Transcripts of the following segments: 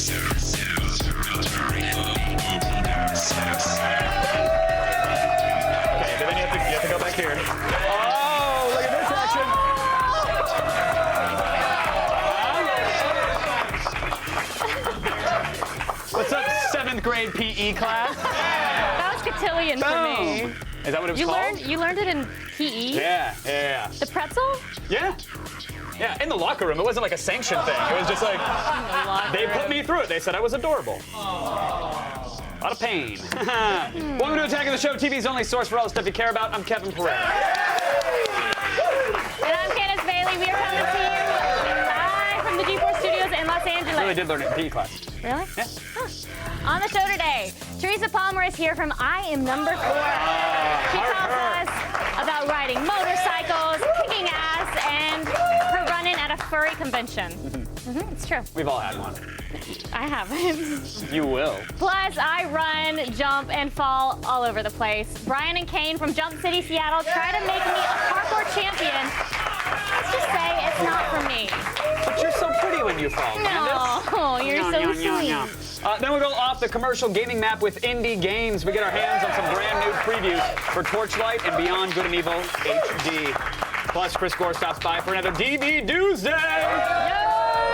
Okay, but then you have to go back here. Oh, look at this action. What's up, 7th grade PE class? That was cotillion for me. Is that what it was called? You learned it in PE? Yeah. The pretzel? Yeah. Yeah, in the locker room. It wasn't like a sanctioned thing. It was just like, they put me through it. They said I was adorable. A lot of pain. Welcome to Attack of the Show, TV's only source for all the stuff you care about. I'm Kevin Pereira. And I'm Candace Bailey. We are coming to you live from the G4 studios in Los Angeles. I really did learn it in PE class. Really? Yeah. Huh. On the show today, Theresa Palmer is here from I Am Number 4. She tells us about riding motorcycles, kicking ass, and her run-in at a furry convention. It's true. We've all had one. I haven't. You will. Plus, I run, jump, and fall all over the place. Brian and Kane from Jump City, Seattle try to make me a parkour champion. Let's just say it's not for me. But you're so pretty when you fall, Candace. Oh, you're so sweet. Then we go off the commercial gaming map with indie games. We get our hands on some brand new previews for Torchlight and Beyond Good and Evil HD. Plus, Chris Gore stops by for another DV Doomsday.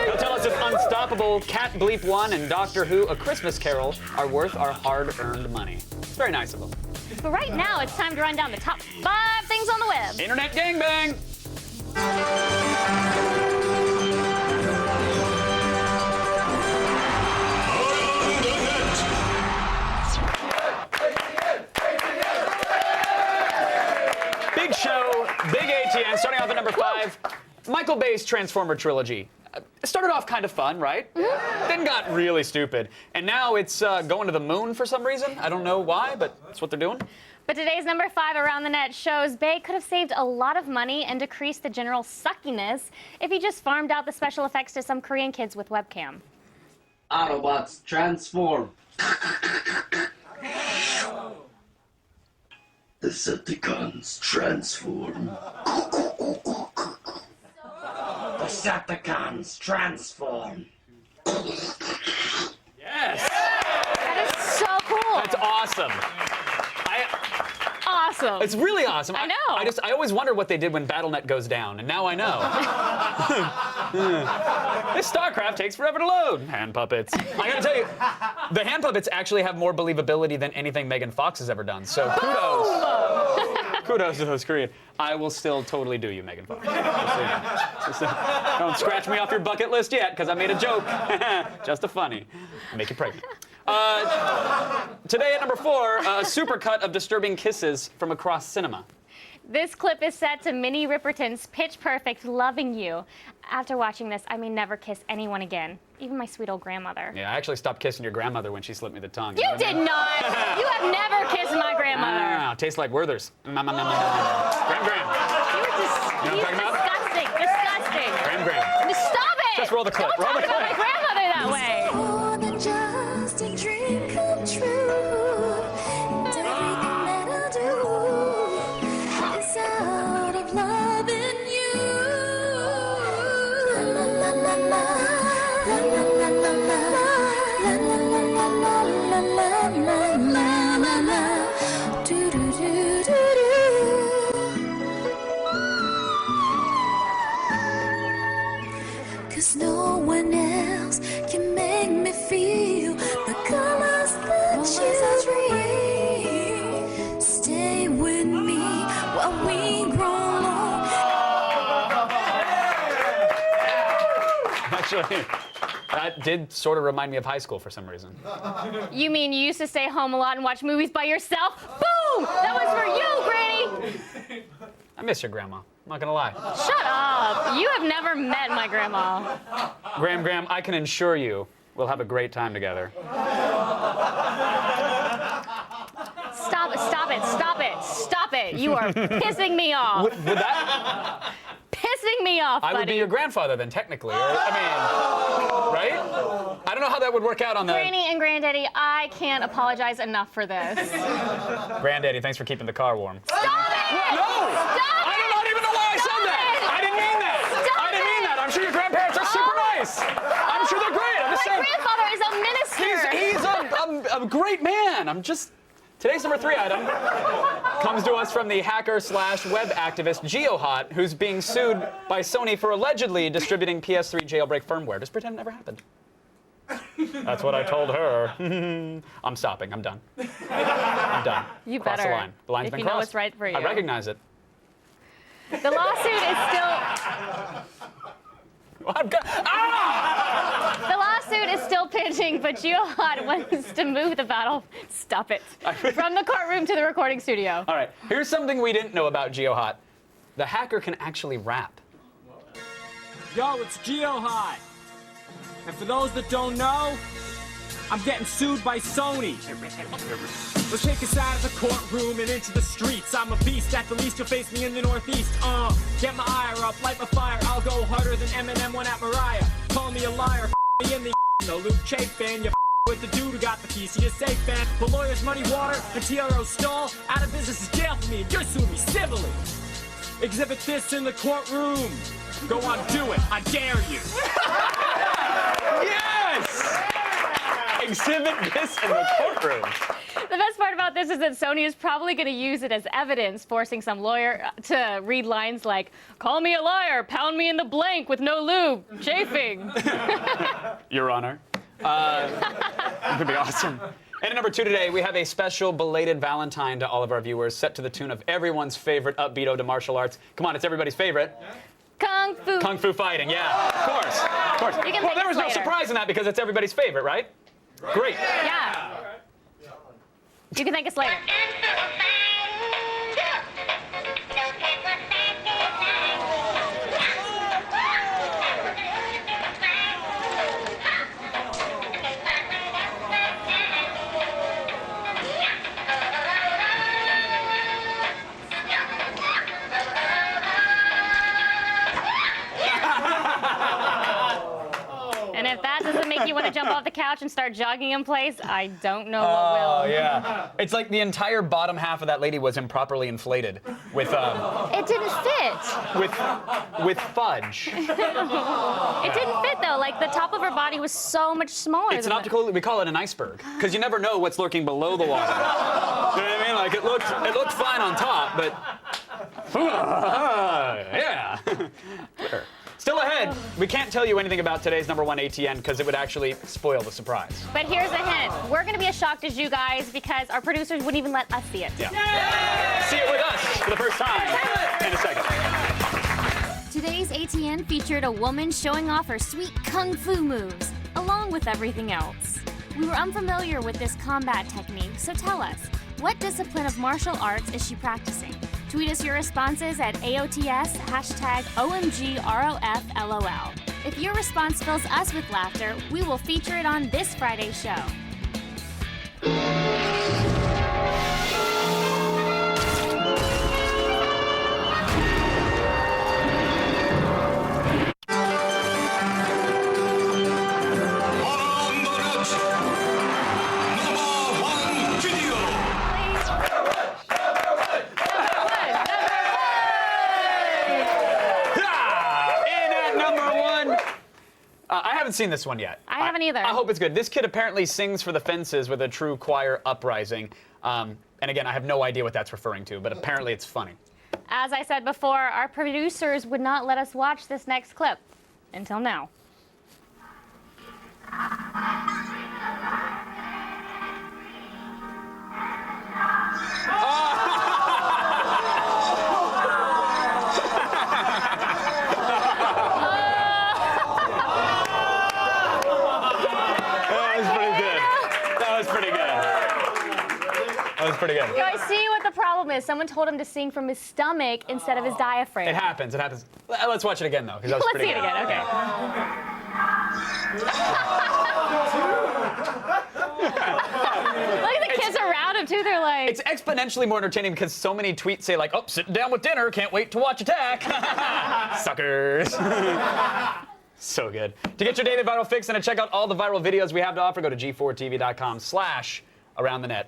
He'll tell us if Unstoppable, Cat Bleep 1, and Doctor Who, A Christmas Carol are worth our hard-earned money. It's very nice of him. But right now, it's time to run down the top 5 things on the web. Internet gangbang. Big show, big ATN, starting off at number 5, Michael Bay's Transformer trilogy. It started off kind of fun, right? Then got really stupid. And now it's going to the moon for some reason. I don't know why, but that's what they're doing. But today's number 5 around the net shows Bay could have saved a lot of money and decreased the general suckiness if he just farmed out the special effects to some Korean kids with webcam. Autobots transform. Decepticons transform. Decepticons transform. Yes! That is so cool. That's awesome. Awesome. It's really awesome. I know. I always wonder what they did when BattleNet goes down, and now I know. This StarCraft takes forever to load. Hand puppets. I gotta tell you, the hand puppets actually have more believability than anything Megan Fox has ever done. So kudos. Kudos to those Korean. I will still totally do you, Megan Fox. Don't scratch me off your bucket list yet, because I made a joke. Just a funny. Make you pregnant. Today at number 4, a supercut of disturbing kisses from across cinema. This clip is set to Minnie Riperton's Pitch Perfect, Loving You. After watching this, I may never kiss anyone again, even my sweet old grandmother. Yeah, I actually stopped kissing your grandmother when she slipped me the tongue. You did not! You have never kissed my grandmother. No, tastes like Werther's. Gram. You were disgusting. Gram. Just stop it! Just roll the clip. Don't Roll the talk about clip. my grandmother that way. More than just a dream come true. And everything that I do is out of love in you. La la la la la la la la la la la la la la la la la do do do do do. 'Cause no one else can make me feel the colors that you bring. Stay with me while we grow old. Actually, that did sort of remind me of high school for some reason. You mean you used to stay home a lot and watch movies by yourself? Boom! That was for you, Granny! I miss your grandma. I'm not gonna lie. Shut up. You have never met my grandma. Graham, I can assure you we'll have a great time together. Stop it. You are pissing me off. Would that? Pissing me off, buddy. I would be your grandfather then, technically. Or, I mean, right? I don't know how that would work out on the... Granny and Granddaddy, I can't apologize enough for this. Granddaddy, thanks for keeping the car warm. Stop it! No! Stop I do not even know why I said that! I didn't mean that! Stop I didn't mean that! I'm sure your grandparents are super nice! I'm sure they're great! I'm just My saying... grandfather is I'm a great man. Today's number 3 item comes to us from the hacker/web activist GeoHot, who's being sued by Sony for allegedly distributing PS3 jailbreak firmware. Just pretend it never happened. That's what I told her. I'm stopping. I'm done. I'm done. You Cross better. the line. The line's if been you crossed. know what's right for you. I recognize it. The lawsuit is still. The lawsuit is still pending, but GeoHot wants to move the battle. Stop it. From the courtroom to the recording studio. All right. Here's something we didn't know about GeoHot. The hacker can actually rap. Yo, it's GeoHot. And for those that don't know, I'm getting sued by Sony. Let's take us out of the courtroom and into the streets. I'm a beast, at the least you'll face me in the Northeast. Get my ire up, light my fire. I'll go harder than Eminem went at Mariah. Call me a liar, me in the no Luke Chafin. You with the dude who got the keys to your safe, man. The lawyers muddy water and TRO stall. Out of business is jail for me, and you're suing me civilly. Exhibit this in the courtroom. Go on, do it. I dare you. Yes! Exhibit this in the courtroom. The best part about this is that Sony is probably going to use it as evidence, forcing some lawyer to read lines like, "Call me a liar, pound me in the blank with no lube, chafing." Your Honor. It could be awesome. And at number 2 today, we have a special belated Valentine to all of our viewers, set to the tune of everyone's favorite upbeat ode to martial arts. Come on, it's everybody's favorite. Kung Fu. Kung Fu fighting, yeah. Of course. Of course. You can Well, thank there us was no later. surprise in that because it's everybody's favorite, right? Great. Yeah. You can thank us later. And if that doesn't make you want to jump off the couch and start jogging in place, I don't know what will. Oh, yeah. It's like the entire bottom half of that lady was improperly inflated with It didn't fit. with fudge. It didn't fit though. Like the top of her body was so much smaller. It's an than optical, we call it an iceberg, because you never know what's lurking below the water. You know what I mean? Like it looked fine on top, but yeah. Still ahead, we can't tell you anything about today's number 1 ATN because it would actually spoil the surprise. But here's a hint. We're going to be as shocked as you guys because our producers wouldn't even let us see it. Yeah. See it with us for the first time in a second. Today's ATN featured a woman showing off her sweet kung fu moves, along with everything else. We were unfamiliar with this combat technique, so tell us, what discipline of martial arts is she practicing? Tweet us your responses at AOTS, #OMGROFLOL. If your response fills us with laughter, we will feature it on this Friday's show. I haven't seen this one yet. I haven't either. I hope it's good. This kid apparently sings for the fences with a true choir uprising. And again, I have no idea what that's referring to, but apparently it's funny. As I said before, our producers would not let us watch this next clip until now. That was pretty good. You guys see what the problem is? Someone told him to sing from his stomach instead of his diaphragm. It happens. It happens. Let's watch it again, though, because that was Let's pretty see it good. again. Okay. Look at the kids around him too. They're like. It's exponentially more entertaining because so many tweets say like, "Oh, sitting down with dinner. Can't wait to watch Attack." Suckers. So good. To get your daily viral fix and to check out all the viral videos we have to offer, go to g4tv.com/aroundthenet.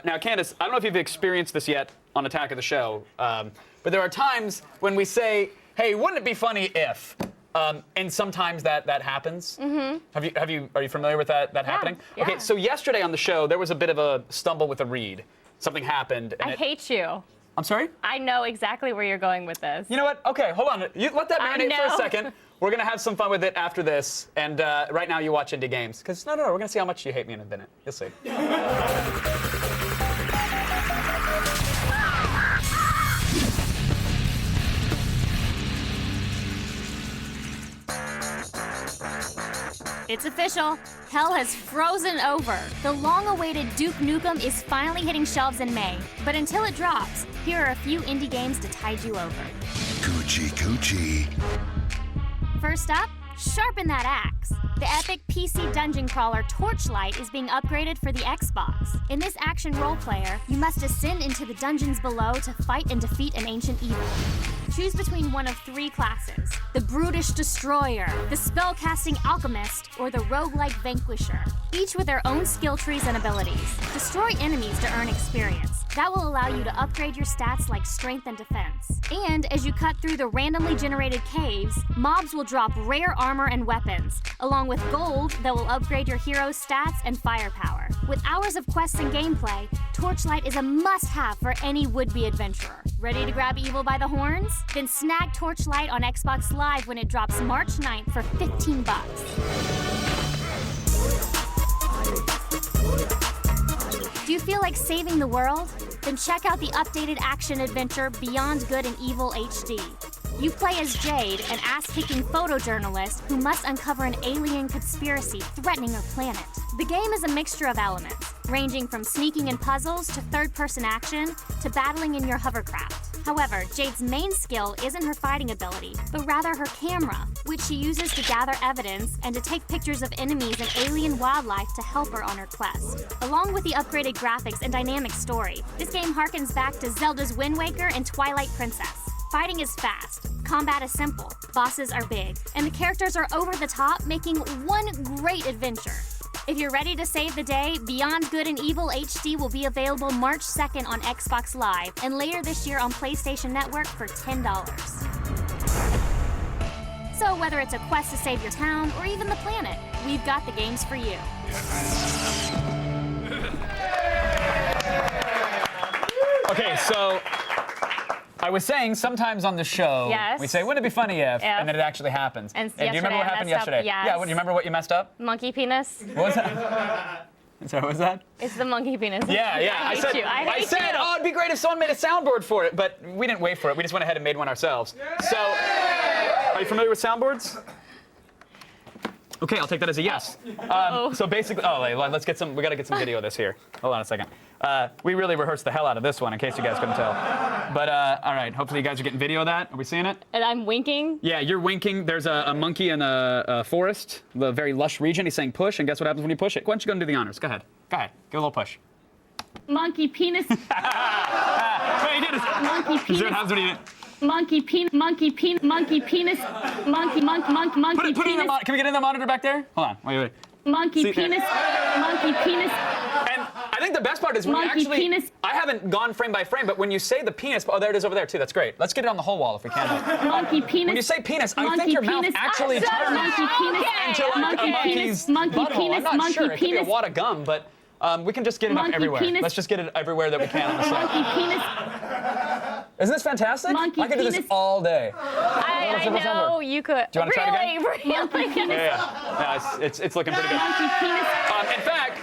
Now, Candace, I don't know if you've experienced this yet on Attack of the Show, but there are times when we say, hey, wouldn't it be funny if, And sometimes that happens. Mm-hmm. Are you familiar with that happening? Yeah. Okay, so yesterday on the show, there was a bit of a stumble with a read. Something happened. And I hate you. I'm sorry? I know exactly where you're going with this. You know what? Okay, hold on. You let that marinate for a second. We're going to have some fun with it after this. And right now you watch Indie Games. Because, no, we're going to see how much you hate me in a minute. You'll see. It's official. Hell has frozen over. The long-awaited Duke Nukem is finally hitting shelves in May. But until it drops, here are a few indie games to tide you over. Coochie coochie. First up, sharpen that axe. The epic PC dungeon crawler Torchlight is being upgraded for the Xbox. In this action role player, you must ascend into the dungeons below to fight and defeat an ancient evil. Choose between one of 3 classes: the Brutish Destroyer, the Spellcasting Alchemist, or the Roguelike Vanquisher, each with their own skill trees and abilities. Destroy enemies to earn experience. That will allow you to upgrade your stats like strength and defense. And as you cut through the randomly generated caves, mobs will drop rare armor and weapons, along with gold that will upgrade your hero's stats and firepower. With hours of quests and gameplay, Torchlight is a must-have for any would-be adventurer. Ready to grab evil by the horns? Then snag Torchlight on Xbox Live when it drops March 9th for $15. Do you feel like saving the world? Then check out the updated action-adventure Beyond Good and Evil HD. You play as Jade, an ass-kicking photojournalist who must uncover an alien conspiracy threatening our planet. The game is a mixture of elements, ranging from sneaking in puzzles to third-person action to battling in your hovercraft. However, Jade's main skill isn't her fighting ability, but rather her camera, which she uses to gather evidence and to take pictures of enemies and alien wildlife to help her on her quest. Along with the upgraded graphics and dynamic story, this game harkens back to Zelda's Wind Waker and Twilight Princess. Fighting is fast, combat is simple, bosses are big, and the characters are over the top, making one great adventure. If you're ready to save the day, Beyond Good and Evil HD will be available March 2nd on Xbox Live and later this year on PlayStation Network for $10. So whether it's a quest to save your town or even the planet, we've got the games for you. Okay, so I was saying sometimes on the show, Yes. we say, wouldn't it be funny if, and then it actually happens. And do you remember what happened yesterday I yesterday? messed up, Yeah, yes. do you remember what you messed up? Monkey penis? What was that? Sorry, what was that? It's the monkey penis. Yeah. I hate you. I hate you. Oh, it'd be great if someone made a soundboard for it, but we didn't wait for it. We just went ahead and made one ourselves. So, are you familiar with soundboards? Okay, I'll take that as a yes. So basically, let's get some. We got to get some video of this here. Hold on a second. We really rehearsed the hell out of this one, in case you guys couldn't tell. But all right, hopefully you guys are getting video of that. Are we seeing it? And I'm winking. Yeah, you're winking. There's a monkey in a forest, the very lush region. He's saying push, and guess what happens when you push it? Why don't you go and do the honors? Go ahead. Give a little push. Monkey penis. Wait, you did it. Monkey This is what happens when you do it. Monkey penis. Monkey penis. Monkey penis. Monkey Put it in the penis. Can we get in the monitor back there? Hold on. Wait. Monkey See, there. penis. Monkey penis. And I think the best part is when you Monkey actually. penis. I haven't gone frame by frame, but when you say the penis, oh, there it is over there too. That's great. Let's get it on the whole wall if we can. Monkey penis. When you say penis, I Monkey think your mouth penis. actually I'm sorry. turns Monkey penis. into like Monkey a monkey's penis. Monkey butthole. penis. I'm not Monkey sure. It could be a penis. wad of gum, but we can just get it up Monkey everywhere. penis. Let's just get it everywhere that we can on the set. Monkey penis. Isn't this fantastic? Monkey I could do this penis. all day. I know you could. Do you want to try it again? Really? Yeah, it's looking pretty good. Monkey penis. In fact,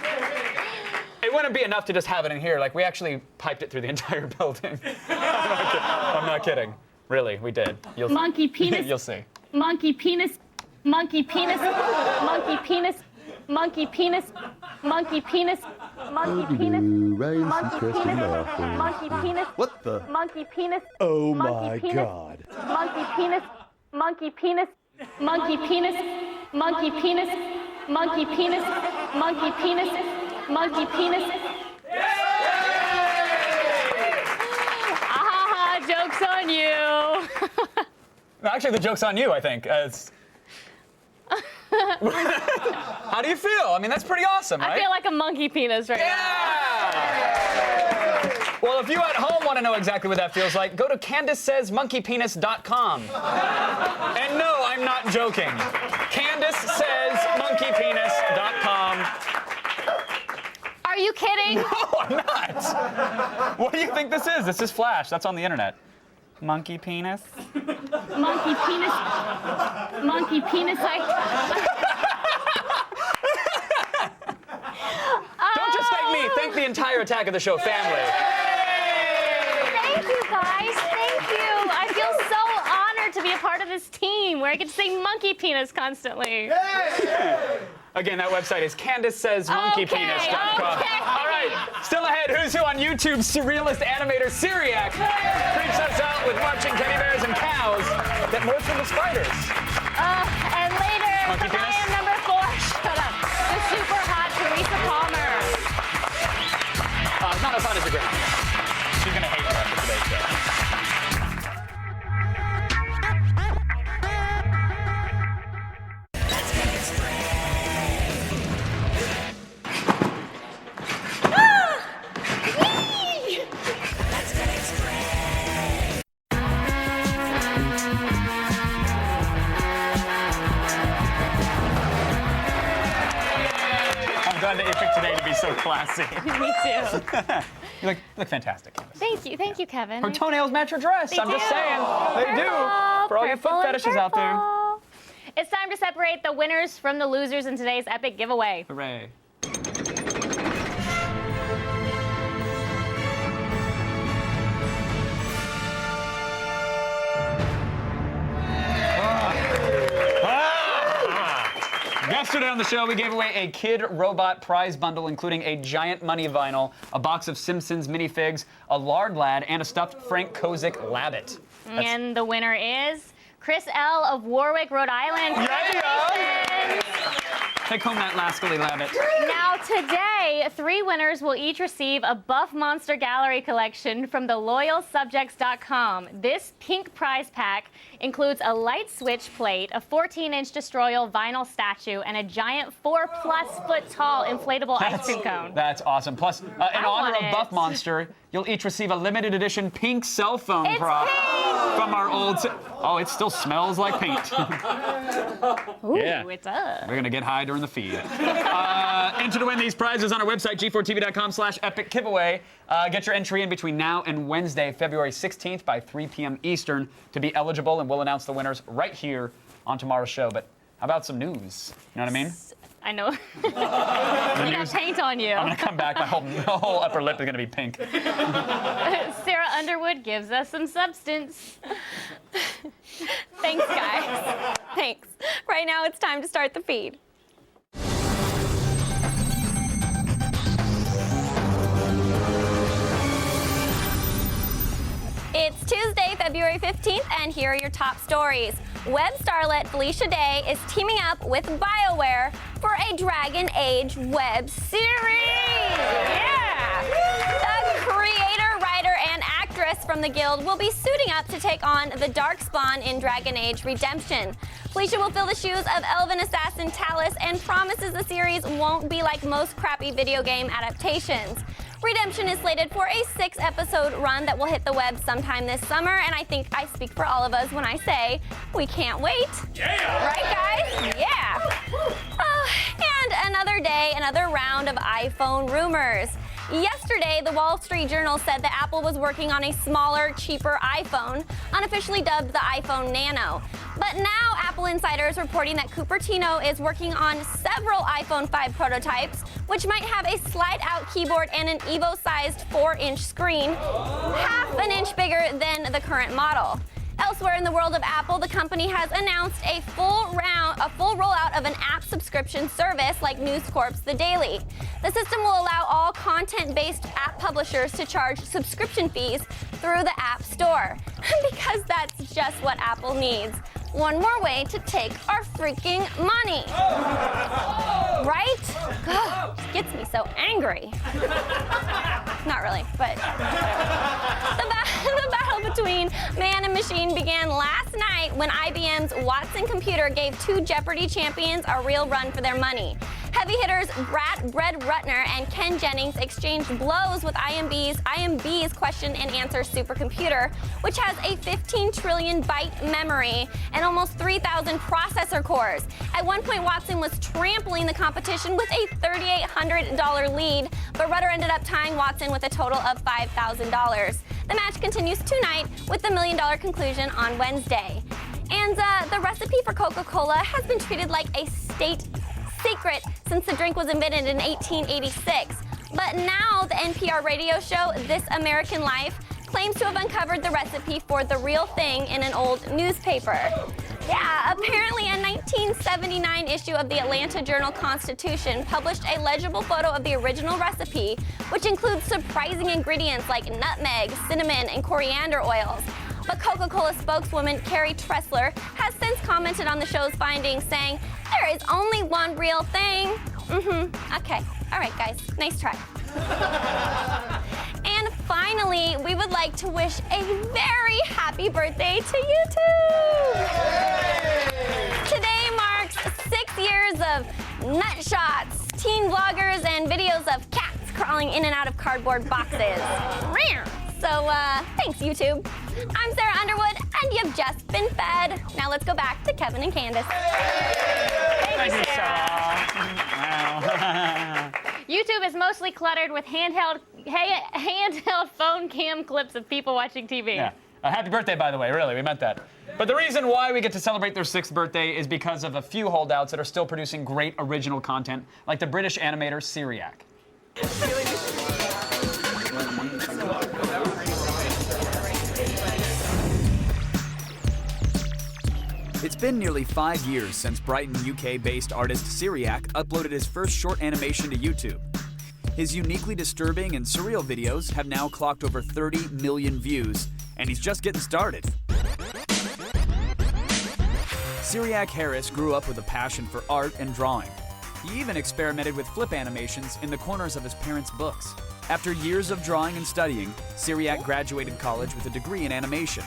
it wouldn't be enough to just have it in here. Like, we actually piped it through the entire building. I'm not kidding. Really, we did. Monkey penis. You'll see. Monkey penis. Monkey penis. Monkey penis. Monkey penis. Monkey penis. Monkey penis. Monkey penis. Monkey penis. What the? Monkey penis. Oh my Monkey penis. God. Monkey penis. Monkey penis. Monkey penis. Monkey penis. Monkey penis. Monkey penis. Monkey penis. Ah, joke's on you. Actually, the joke's on you, I think. How do you feel? I mean, that's pretty awesome, right? I feel like a monkey penis right now. Yeah! Well, if you at home want to know exactly what that feels like, go to CandaceSaysMonkeyPenis.com. And no, I'm not joking. Candace says monkeypenis.com. Are you kidding? No, I'm not. What do you think this is? This is Flash. That's on the internet. Monkey penis? Monkey penis. Monkey penis. Don't just thank me. Thank the entire Attack of the Show family. Thank you, guys. Thank you. I feel so honored to be a part of this team where I get to say monkey penis constantly. Again, that website is CandaceSaysMonkeyPenis.com. Okay. All right, still ahead. Who's Who on YouTube? Surrealist animator Cyriac creeps us out with marching teddy bears and cows that morph into spiders. And later, Monkey from penis? I Am Number 4, shut up, the super hot Theresa Palmer. Not as hot as the ground. She's going to hate her after today's show. I'm glad that you picked today to be so classy. Me too. You look fantastic. Thank you, Kevin. Her toenails match her dress. I'm just saying. They do. For all your foot fetishes out there. It's time to separate the winners from the losers in today's epic giveaway. Hooray. Yesterday on the show, we gave away a Kid Robot prize bundle, including a giant money vinyl, a box of Simpsons minifigs, a lard lad, and a stuffed Frank Kozik Labbit. And the winner is Chris L. of Warwick, Rhode Island. Congratulations! Take home that Lascally Labbit. Now today, 3 winners will each receive a Buff Monster Gallery collection from the LoyalSubjects.com. This pink prize pack includes a light switch plate, a 14-inch Destroyal vinyl statue, and a giant 4+ foot tall inflatable ice cream cone. That's awesome. Plus, in honor of Buff Monster, you'll each receive a limited edition pink cell phone prop from our old. Oh, it still smells like paint. Ooh, Yeah. it does. We're gonna get high during the feed. Enter to win these prizes on our website, g4tv.com/epic giveaway. Get your entry in between now and Wednesday, February 16th by 3 p.m. Eastern to be eligible, and we'll announce the winners right here on tomorrow's show. But how about some news? You know what I mean? I know. We got paint on you. I'm gonna come back. My whole upper lip is gonna be pink. Sarah Underwood gives us some substance. Thanks, guys. Thanks. Right now, it's time to start the feed. It's Tuesday, February 15th, and here are your top stories. Web starlet Felicia Day is teaming up with BioWare for a Dragon Age web series. Yeah! The creator, writer, and actress from the guild will be suiting up to take on the Darkspawn in Dragon Age Redemption. Felicia will fill the shoes of elven assassin Talus and promises the series won't be like most crappy video game adaptations. Redemption is slated for a 6-episode run that will hit the web sometime this summer, and I think I speak for all of us when I say we can't wait. Yeah! Right, guys? Yeah! And another day, another round of iPhone rumors. Yesterday, the Wall Street Journal said that Apple was working on a smaller, cheaper iPhone, unofficially dubbed the iPhone Nano. But now, Apple insiders reporting that Cupertino is working on several iPhone 5 prototypes, which might have a slide-out keyboard and an Evo-sized 4-inch screen, half an inch bigger than the current model. Elsewhere in the world of Apple, the company has announced a full rollout of an app subscription service like News Corp's The Daily. The system will allow all content-based app publishers to charge subscription fees through the App Store. Because that's just what Apple needs. One more way to take our freaking money. Right? God, it gets me so angry. Not really, but the battle between man and machine began last night when IBM's Watson computer gave 2 Jeopardy champions a real run for their money. Heavy hitters Brett Rutner and Ken Jennings exchanged blows with IMB's question and answer supercomputer, which has a 15 trillion byte memory and almost 3,000 processor cores. At one point, Watson was trampling the competition with a $3,800 lead, but Rutner ended up tying Watson with a total of $5,000. The match continues tonight with the $1 million conclusion on Wednesday. And the recipe for Coca-Cola has been treated like a state secret since the drink was invented in 1886. But now the NPR radio show This American Life claims to have uncovered the recipe for the real thing in an old newspaper. Yeah, apparently a 1979 issue of the Atlanta Journal-Constitution published a legible photo of the original recipe, which includes surprising ingredients like nutmeg, cinnamon, and coriander oils. But Coca-Cola spokeswoman Carrie Tressler has since commented on the show's findings, saying, "There is only one real thing." Okay. All right, guys. Nice try. And finally, we would like to wish a very happy birthday to YouTube! Today marks 6 years of nut shots, teen vloggers, and videos of cats crawling in and out of cardboard boxes. So, thanks, YouTube. I'm Sarah Underwood, and you've just been fed. Now let's go back to Kevin and Candace. Thank you, Sarah. Wow. YouTube is mostly cluttered with handheld phone cam clips of people watching TV. Yeah. Happy birthday, by the way, really, we meant that. But the reason why we get to celebrate their 6th birthday is because of a few holdouts that are still producing great original content, like the British animator Cyriac. It's been nearly 5 years since Brighton, UK-based artist Cyriac uploaded his first short animation to YouTube. His uniquely disturbing and surreal videos have now clocked over 30 million views, and he's just getting started. Cyriac Harris grew up with a passion for art and drawing. He even experimented with flip animations in the corners of his parents' books. After years of drawing and studying, Cyriac graduated college with a degree in animation.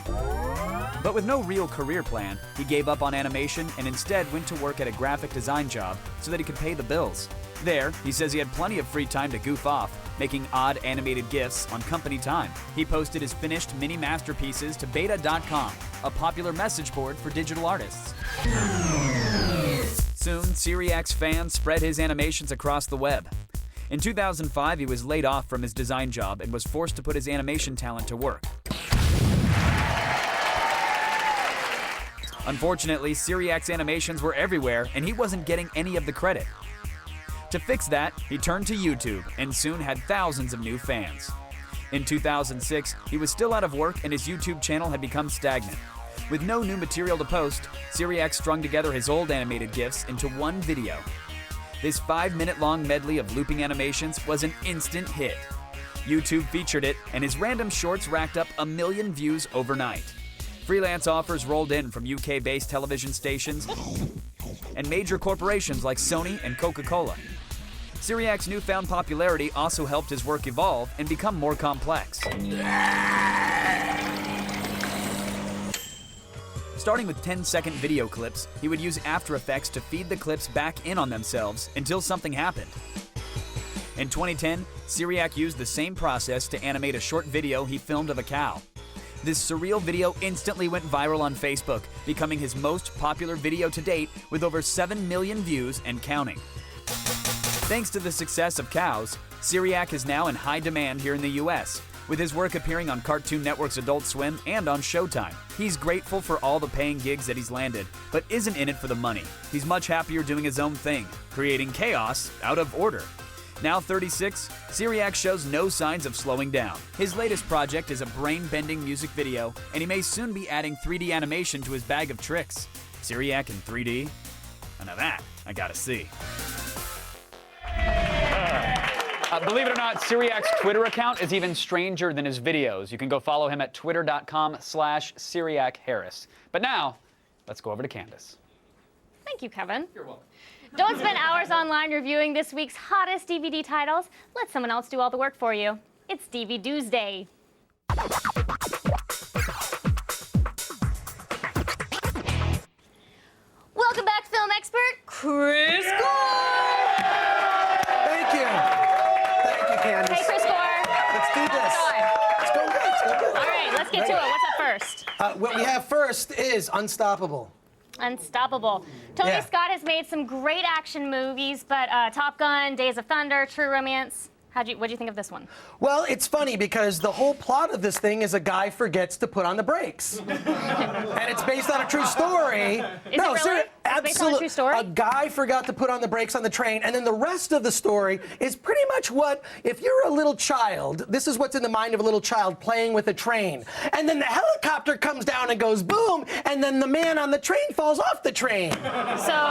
But with no real career plan, he gave up on animation and instead went to work at a graphic design job so that he could pay the bills. There, he says he had plenty of free time to goof off, making odd animated GIFs on company time. He posted his finished mini masterpieces to beta.com, a popular message board for digital artists. Soon, Cyriac's fans spread his animations across the web. In 2005, he was laid off from his design job and was forced to put his animation talent to work. Unfortunately, Cyriac's animations were everywhere, and he wasn't getting any of the credit. To fix that, he turned to YouTube and soon had thousands of new fans. In 2006, he was still out of work and his YouTube channel had become stagnant. With no new material to post, Cyriac strung together his old animated GIFs into one video. This 5-minute-long medley of looping animations was an instant hit. YouTube featured it, and his random shorts racked up 1 million views overnight. Freelance offers rolled in from UK-based television stations and major corporations like Sony and Coca-Cola. Cyriac's newfound popularity also helped his work evolve and become more complex. Starting with 10-second video clips, he would use After Effects to feed the clips back in on themselves until something happened. In 2010, Cyriac used the same process to animate a short video he filmed of a cow. This surreal video instantly went viral on Facebook, becoming his most popular video to date with over 7 million views and counting. Thanks to the success of cows, Cyriac is now in high demand here in the US, with his work appearing on Cartoon Network's Adult Swim and on Showtime. He's grateful for all the paying gigs that he's landed, but isn't in it for the money. He's much happier doing his own thing, creating chaos out of order. Now 36, Cyriac shows no signs of slowing down. His latest project is a brain-bending music video, and he may soon be adding 3D animation to his bag of tricks. Cyriac in 3D? Now that, I gotta see. Believe it or not, Cyriac's Twitter account is even stranger than his videos. You can go follow him at twitter.com/Cyriac Harris. But now, let's go over to Candace. Thank you, Kevin. You're welcome. Don't spend hours online reviewing this week's hottest DVD titles. Let someone else do all the work for you. It's DVD Doomsday. Welcome back, film expert Chris Gore. get to it. What's up first? What we have first is Unstoppable. Unstoppable. Tony Yeah. Scott has made some great action movies, but Top Gun, Days of Thunder, True Romance. What'd you think of this one? Well, it's funny because the whole plot of this thing is a guy forgets to put on the brakes. And it's based on a true story. Is it really? It's based on a true story? A guy forgot to put on the brakes on the train, and then the rest of the story is pretty much what, if you're a little child, this is what's in the mind of a little child playing with a train. And then the helicopter comes down and goes boom, and then the man on the train falls off the train. So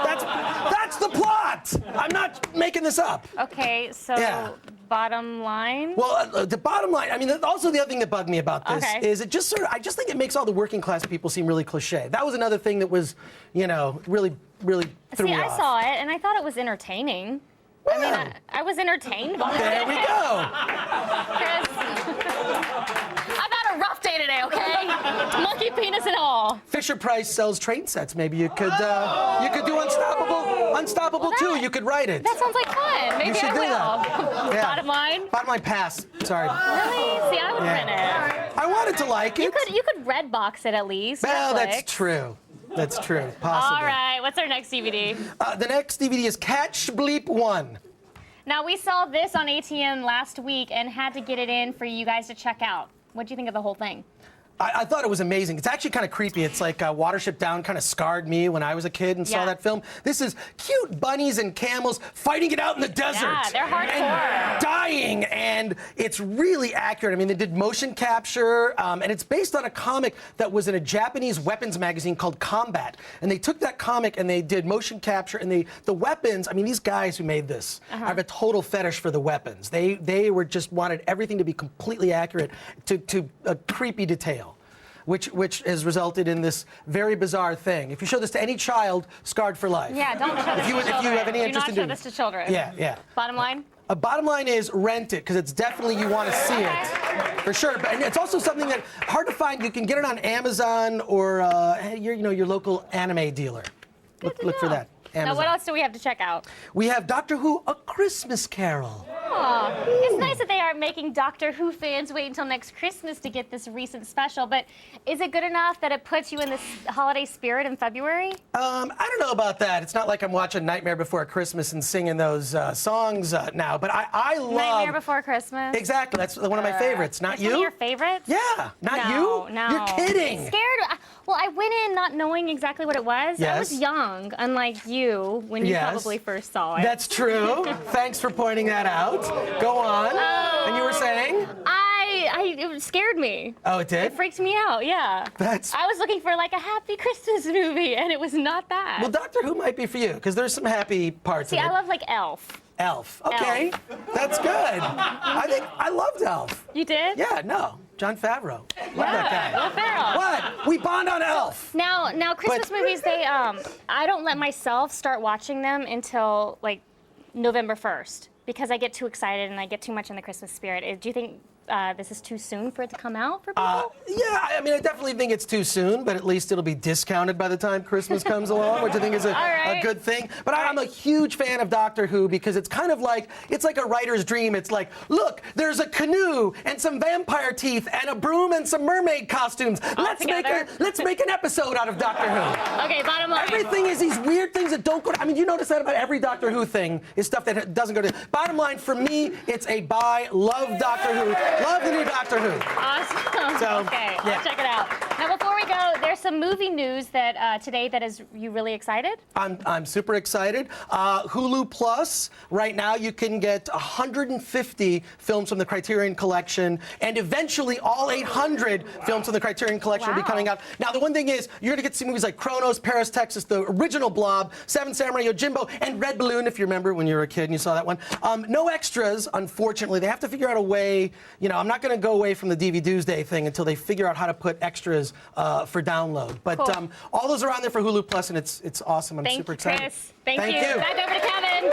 That's the plot. I'm not making this up. okay, so Yeah. bottom line. Well, the bottom line, I mean, also the other thing that bugged me about this Okay. is it just sort of, I just think it makes all the working class people seem really cliche. That was another thing that was, you know, really threw See, me I off. saw it and I thought it was entertaining. I mean, I was entertained by There it. we go. I've had a rough day today, okay? Monkey penis and all. Fisher Price sells train sets. Maybe you could do Unstoppable too. You could write it. That sounds like fun. Maybe should I do will. that. Yeah. Bottom line. Bottom line, pass. Sorry. Really? See, I would rent Yeah. it. I wanted to like it. You could red box it at least. Well, Netflix. that's true. That's true. Possibly. All right. What's our next DVD? The next DVD is Catch Bleep 1. Now, we saw this on ATN last week and had to get it in for you guys to check out. What do you think of the whole thing? I thought it was amazing. It's actually kind of creepy. It's like Watership Down kind of scarred me when I was a kid and saw Yeah. that film. This is cute bunnies and camels fighting it out in the desert. Yeah, they're hardcore. And dying, and it's really accurate. I mean, they did motion capture, and it's based on a comic that was in a Japanese weapons magazine called Combat. And they took that comic and they did motion capture, and the weapons, I mean, these guys who made this have a total fetish for the weapons. They were just wanted everything to be completely accurate to a creepy detail. Which has resulted in this very bizarre thing. If you show this to any child, scarred for life. Yeah, don't show this to children. If you have any Do interest not in show doing this to children. Yeah. Bottom line? Bottom line is rent it, because it's definitely you want to see it. For sure. But, and it's also something that hard to find. You can get it on Amazon or your local anime dealer. Look for that. Amazon. Now, what else do we have to check out? We have Doctor Who: A Christmas Carol. Aw, it's nice that they are making Doctor Who fans wait until next Christmas to get this recent special, but is it good enough that it puts you in this holiday spirit in February? I don't know about that. It's not like I'm watching Nightmare Before Christmas and singing those songs now, but I love... Nightmare Before Christmas? Exactly. That's one of my favorites. Not It's you? one of your favorites? Yeah. Not No, you? no. You're kidding. I'm scared. Well, I went in not knowing exactly what it was. I was Yes. young, unlike you, when you Yes. probably first saw it. That's true. Thanks for pointing that out. Go on. And you were saying? It scared me. Oh, it did? It freaked me out, yeah. I was looking for like a happy Christmas movie, and it was not that. Well, Doctor Who might be for you, because there's some happy parts See, of it. I love like Elf. Elf. Okay. That's good. I loved Elf. You did? Yeah, no. John Favreau. Love that guy. Will Ferrell. What? We bond on Elf. Now Christmas movies, I don't let myself start watching them until like November 1st because I get too excited and I get too much in the Christmas spirit. Do you think this is too soon for it to come out for people? Yeah, I mean, I definitely think it's too soon, but at least it'll be discounted by the time Christmas comes along, which I think is a good thing. But I'm a huge fan of Doctor Who because it's kind of like, it's like a writer's dream. It's like, look, there's a canoe and some vampire teeth and a broom and some mermaid costumes. Let's make an episode out of Doctor Who. Okay, bottom line. Everything is these weird things that don't go to, I mean, you notice that about every Doctor Who thing is stuff that doesn't go to. Bottom line, for me, it's a buy. Love Doctor Who. Love the new Doctor Who. Awesome. So, okay, yeah. I'll check it out. Now, before we go, there's some movie news that today that is you really excited? I'm super excited. Hulu Plus, right now you can get 150 films from the Criterion Collection, and eventually all 800 films from the Criterion Collection will be coming out. Now, the one thing is, you're going to get to see movies like Kronos, Paris, Texas, the original Blob, Seven Samurai, Yojimbo, and Red Balloon, if you remember when you were a kid and you saw that one. No extras, unfortunately. They have to figure out a way, I'm not going to go away from the DVD Doomsday thing until they figure out how to put extras for download. But Cool. all those are on there for Hulu Plus, and it's awesome. I'm super excited. Chris. Thank you. you. Back over to Kevin.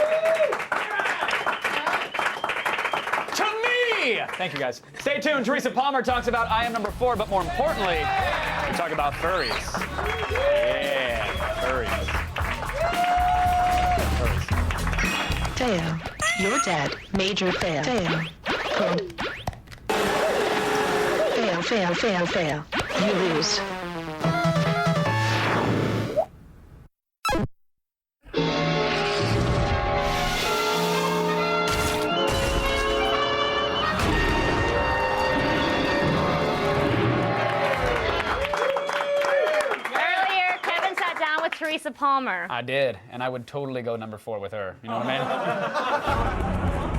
To me! Thank you, guys. Stay tuned. Theresa Palmer talks about I Am Number 4, but more importantly, we talk about furries. Yeah, furries. Fail. You're dead. Major fail. Fail. Fail Fail, fail, fail. You lose. Theresa Palmer. I did, and I would totally go number 4 with her. You know what I mean?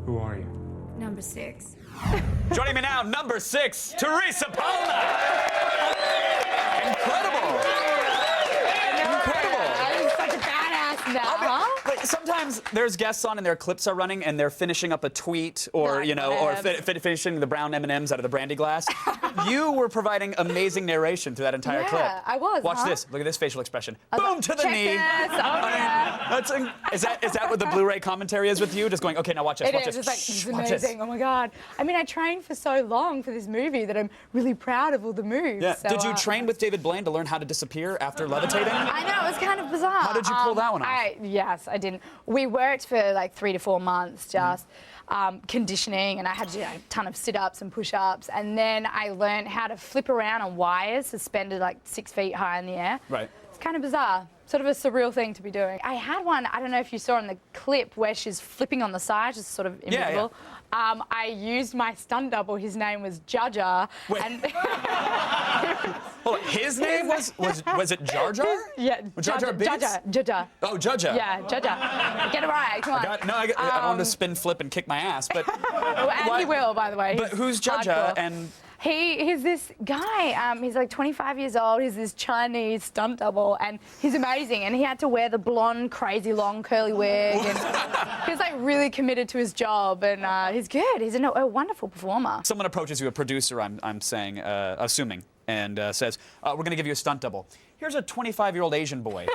Who are you? Number 6. Joining me now, number 6, Theresa Palmer. Incredible. Incredible. I'm such a badass now. But sometimes there's guests on and their clips are running and they're finishing up a tweet or, you know, or finishing the brown M&Ms out of the brandy glass. You were providing amazing narration through that entire clip. Yeah, I was. Watch this. Look at this facial expression. Boom to the Check knee. this. Oh, yeah. Is that what the Blu-ray commentary is with you? Just going, okay, now watch this. It watch is. this. It's like, this is Watch this. amazing. Oh my God. I mean, I trained for so long for this movie that I'm really proud of all the moves. Yeah. So, Did you train with David Blaine to learn how to disappear after levitating? I know, it was kind of bizarre. How did you pull that one off? Yes, I didn't. We worked for like 3 to 4 months just conditioning, and I had to do a ton of sit-ups and push-ups, and then I learned how to flip around on wires suspended like 6 feet high in the air. Right. It's kind of bizarre. Sort of a surreal thing to be doing. I had one, I don't know if you saw in the clip, where she's flipping on the side, just sort of invisible. Yeah. I used my stunt double. His name was Judger. Wait. And Hold on. His name was it Jar Jar? Yeah, Was Jar Jar Binks? Judger. Oh, Judger. Yeah, Judger. Get it right, come on. I don't want to spin, flip, and kick my ass, but... And he will, by the way. But He's who's Judger hardcore. and... He's this guy, he's like 25 years old, he's this Chinese stunt double, and he's amazing, and he had to wear the blonde, crazy, long, curly wig, and he was like really committed to his job, and he's good, he's a wonderful performer. Someone approaches you, a producer, I'm saying, assuming, and says, we're going to give you a stunt double. Here's a 25-year-old Asian boy.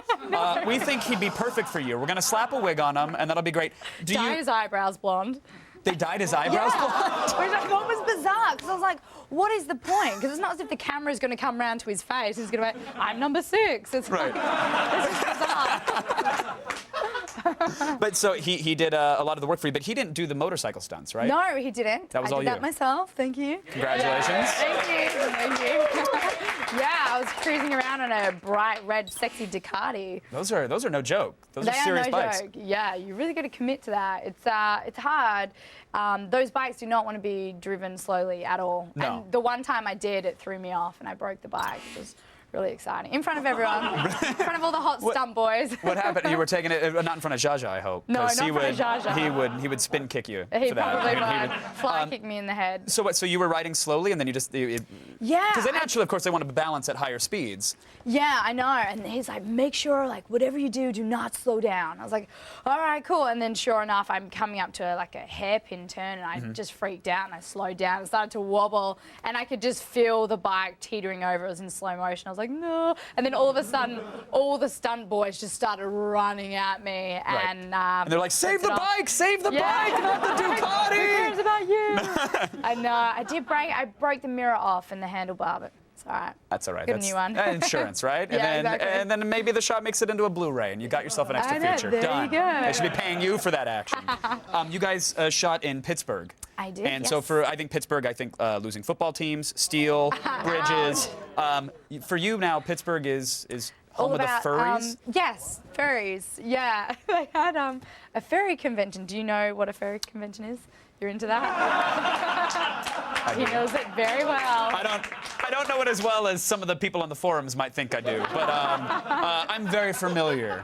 We think he'd be perfect for you. We're going to slap a wig on him, and that'll be great. Dye his eyebrows blonde. They dyed his eyebrows blonde? Which what was bizarre, because I was like, what is the point? Because it's not as if the camera is going to come round to his face. He's going to be like, I'm number 6. It's right. This is bizarre. But so he did a lot of the work for you, but he didn't do the motorcycle stunts, right? No, he didn't. That was I all did you. that myself. Thank you. Congratulations. Thank you. Thank you. Yeah, I was cruising around on a bright red, sexy Ducati. Those are no joke. Those are serious bikes. Joke. Yeah, you really got to commit to that. It's hard. Those bikes do not want to be driven slowly at all. No. And the one time I did, it threw me off, and I broke the bike. It was really exciting. In front of everyone. In front of all the hot stunt boys. What happened? You were taking it, not in front of Zsa Zsa, I hope. No, not 'cause in front of Zsa Zsa. He would spin kick you He for that. probably He would. Fly kick me in the head. So what? So you were riding slowly, and then you just Yeah. Because they naturally, of course, they want to balance at higher speeds. Yeah, I know. And he's like, make sure, like, whatever you do, do not slow down. I was like, all right, cool. And then sure enough, I'm coming up to like a hairpin turn, and I just freaked out, and I slowed down and started to wobble, and I could just feel the bike teetering over. It was in slow motion. I was like, no. And then all of a sudden, all the stunt boys just started running at me, and they're like, save the bike, save the bike, not the Ducati. Who cares about you? I know. I did break. I broke the mirror off and the handlebar, but it's all right. That's all right. Get That's a new one. Insurance, right? Yeah, exactly. And then maybe the shot makes it into a Blu-ray, and you got yourself an extra feature. There Done. you go. They should be paying you for that action. You guys shot in Pittsburgh. I did. And yes. so I think Pittsburgh, losing football teams, steel, bridges. For you now, Pittsburgh is home of the furries? Yes, furries. Yeah. They had a furry convention. Do you know what a furry convention is? You're into that? He knows it very well. I don't know it as well as some of the people on the forums might think I do, but I'm very familiar.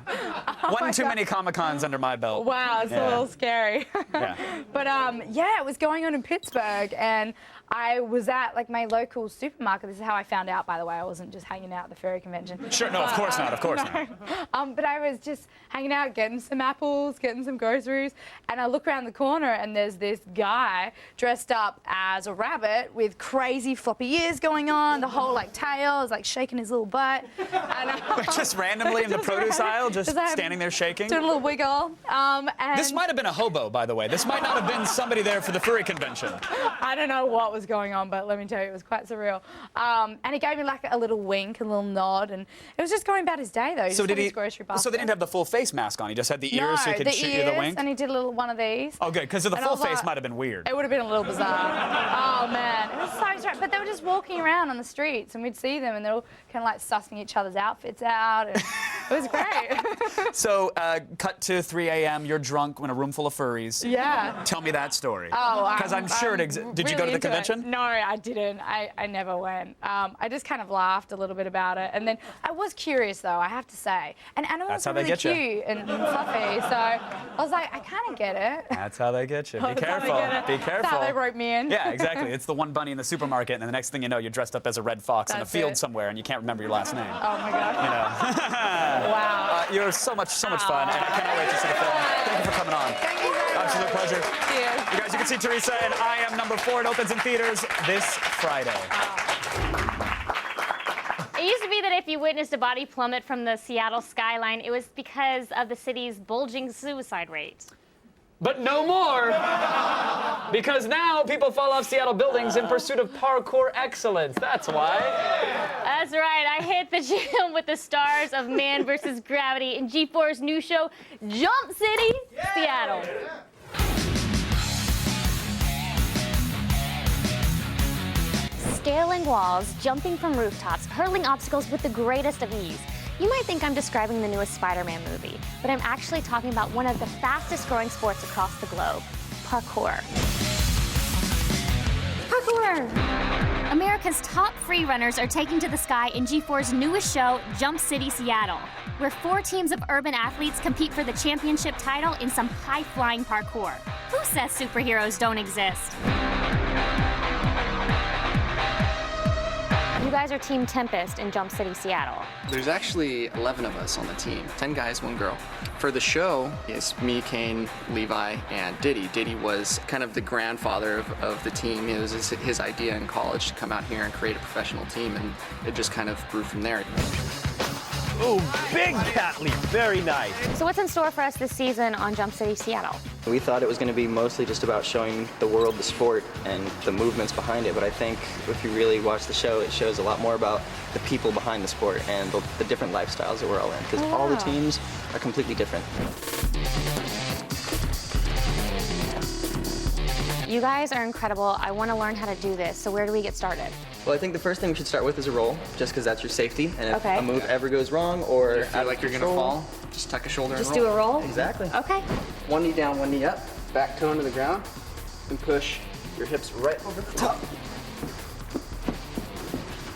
One too many Comic-Cons under my belt. Wow, it's a little scary. Yeah. But yeah, it was going on in Pittsburgh, and I was at like my local supermarket. This is how I found out, by the way. I wasn't just hanging out at the furry convention. Sure, no, of course not, of course not. But I was just hanging out, getting some apples, getting some groceries, and I look around the corner, and there's this guy dressed up as a rabbit with crazy floppy ears going on. The whole like tail is like shaking his little butt. And, Just randomly in the produce aisle, just standing there shaking? Doing a little wiggle. And This might have been a hobo, by the way. This might not have been somebody there for the furry convention. I don't know what was going on, but let me tell you, it was quite surreal. And he gave me like a little wink, a little nod, and it was just going about his day, though. So did he? His grocery basket. So they didn't have the full face mask on. He just had the ears, so he could shoot you the wink. And he did a little one of these. Oh, good, because the And I full was face like- might have been weird. It would have been a little bizarre. Oh man, it was so strange. But they were just walking around on the streets, and we'd see them, and they were kind of like sussing each other's outfits out. And it was great. So, cut to 3 a.m. You're drunk in a room full of furries. Yeah. Tell me that story. Oh, because I'm sure it exists. Did you go to the convention? No, I didn't. I never went. I just kind of laughed a little bit about it, and then I was curious, though, I have to say. And animals That's how are they really get you. cute and fluffy, so I was like, I kind of get it. That's how they get you. Be That's how they careful. get it. Be That's careful. how they rope me in. Yeah, exactly. It's the one bunny in the supermarket, and the next thing you know, you're dressed up as a red fox in a That's field it. somewhere, and you can't remember your last name. Oh my god. You know. Wow. You're so much fun, and I cannot wait to see the film. Thank you for coming on. Thank you very much. Absolute pleasure. Cheers. You guys, you can see Theresa and I Am Number 4. It opens in theaters this Friday. It used to be that if you witnessed a body plummet from the Seattle skyline, it was because of the city's bulging suicide rate. But no more, because now people fall off Seattle buildings in pursuit of parkour excellence. That's why. That's right, I hit the gym with the stars of Man vs. Gravity in G4's new show, Jump City, Seattle. Scaling walls, jumping from rooftops, hurling obstacles with the greatest of ease. You might think I'm describing the newest Spider-Man movie, but I'm actually talking about one of the fastest growing sports across the globe, parkour. Parkour! America's top free runners are taking to the sky in G4's newest show, Jump City, Seattle, where 4 teams of urban athletes compete for the championship title in some high-flying parkour. Who says superheroes don't exist? You guys are Team Tempest in Jump City, Seattle. There's actually 11 of us on the team, 10 guys, 1 girl. For the show, it's me, Kane, Levi, and Diddy. Diddy was kind of the grandfather of the team. It was his idea in college to come out here and create a professional team, and it just kind of grew from there. Ooh, big cat leap, very nice. So what's in store for us this season on Jump City, Seattle? We thought it was going to be mostly just about showing the world the sport and the movements behind it, but I think if you really watch the show, it shows a lot more about the people behind the sport and the different lifestyles that we're all in, because all the teams are completely different. You guys are incredible. I want to learn how to do this. So where do we get started? Well, I think the first thing we should start with is a roll, just because that's your safety, and if Okay. a move ever goes wrong or You feel like you're gonna fall, just tuck a shoulder Just and do roll. a roll? Exactly. Okay. 1 knee down, 1 knee up, back toe into the ground, and push your hips right over the top.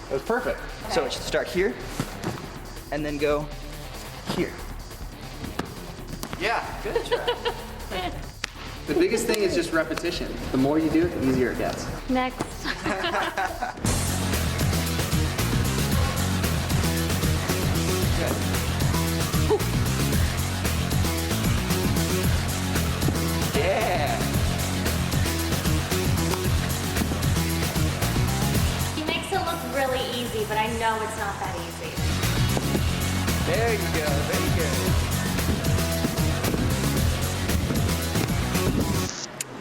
That was perfect. So it should start here, and then go here. Yeah, good try. The biggest thing is just repetition. The more you do it, the easier it gets. Next. Yeah. He makes it look really easy, but I know it's not that easy. There you go, very good.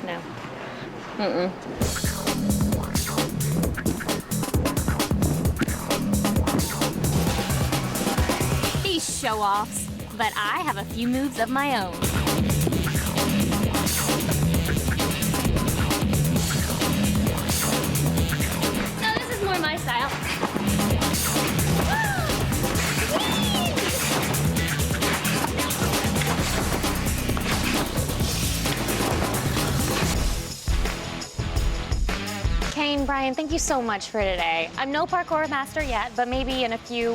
No. These show-offs, but I have a few moves of my own. No, this is more my style. Kane, Brian, thank you so much for today. I'm no parkour master yet, but maybe in a few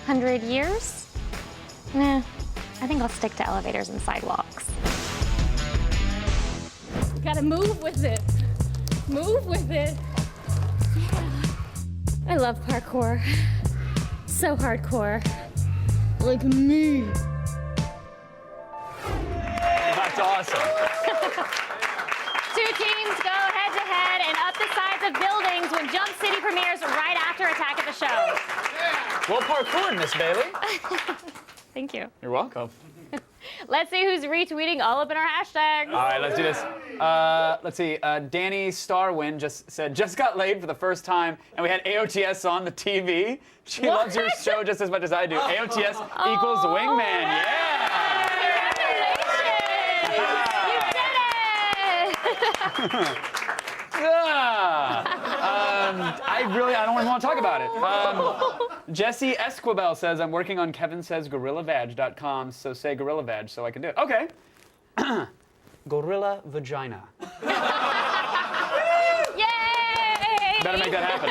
100 years? Nah, I think I'll stick to elevators and sidewalks. You gotta move with it. Move with it. Yeah. I love parkour. So hardcore. Like me. That's awesome. Two teams go head to head and up the sides of buildings when Jump City premieres right after Attack of the Show. Well parkoured, Miss Bailey. Thank you. You're welcome. Let's see who's retweeting all up in our hashtags. All right, let's do this. Let's see. Danny Starwin just said, just got laid for the first time, and we had AOTS on the TV. She loves your show just as much as I do. AOTS equals wingman. Yeah! Congratulations! I don't even want to talk about it. Jesse Esquibel says, I'm working on kevinsaysgorillavag.com, so say gorilla vag so I can do it. Okay. Gorilla vagina. Yay! Better make that happen.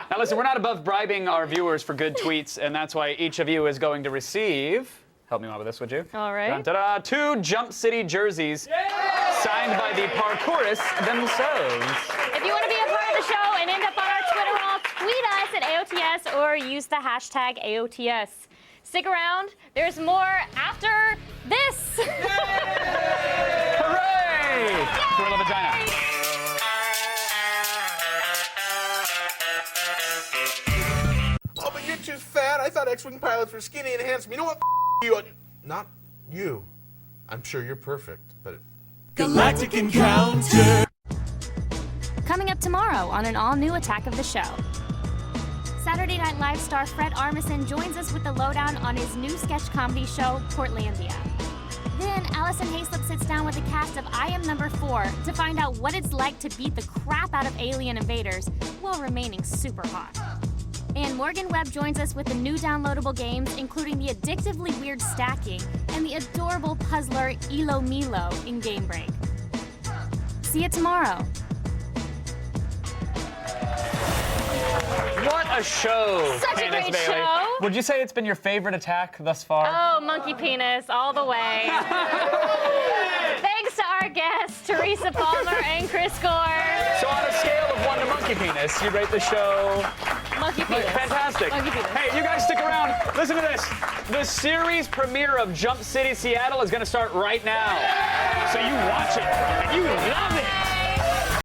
Now listen, we're not above bribing our viewers for good tweets, and that's why each of you is going to receive, help me out with this, would you? All right. Dun-da-da, 2 Jump City jerseys signed by the parkourists themselves. If you want to be a part of the show and end up on our Twitter wall, tweet us at AOTS or use the hashtag AOTS. Stick around. There's more after this. Hooray! Gorilla vagina. Oh, but you're too fat. I thought X-Wing pilots were skinny and handsome. You know what? You. Not you. I'm sure you're perfect, but... Galactic Encounter! Coming up tomorrow on an all-new Attack of the Show. Saturday Night Live star Fred Armisen joins us with the lowdown on his new sketch comedy show, Portlandia. Then Allison Hayslip sits down with the cast of I Am Number 4 to find out what it's like to beat the crap out of alien invaders while remaining super hot. And Morgan Webb joins us with the new downloadable games, including the addictively weird stacking and the adorable puzzler Elo Milo in Game Break. See you tomorrow. What a show, Such a Candace great Bailey. show. Would you say it's been your favorite attack thus far? Oh, monkey penis, all the way. Thanks to our guests, Theresa Palmer and Chris Gore. So on a scale of 1 to monkey penis, you rate the show... Monkey penis. Fantastic. Monkey penis. Hey, you guys stick around. Listen to this. The series premiere of Jump City Seattle is going to start right now. So you watch it and you love it.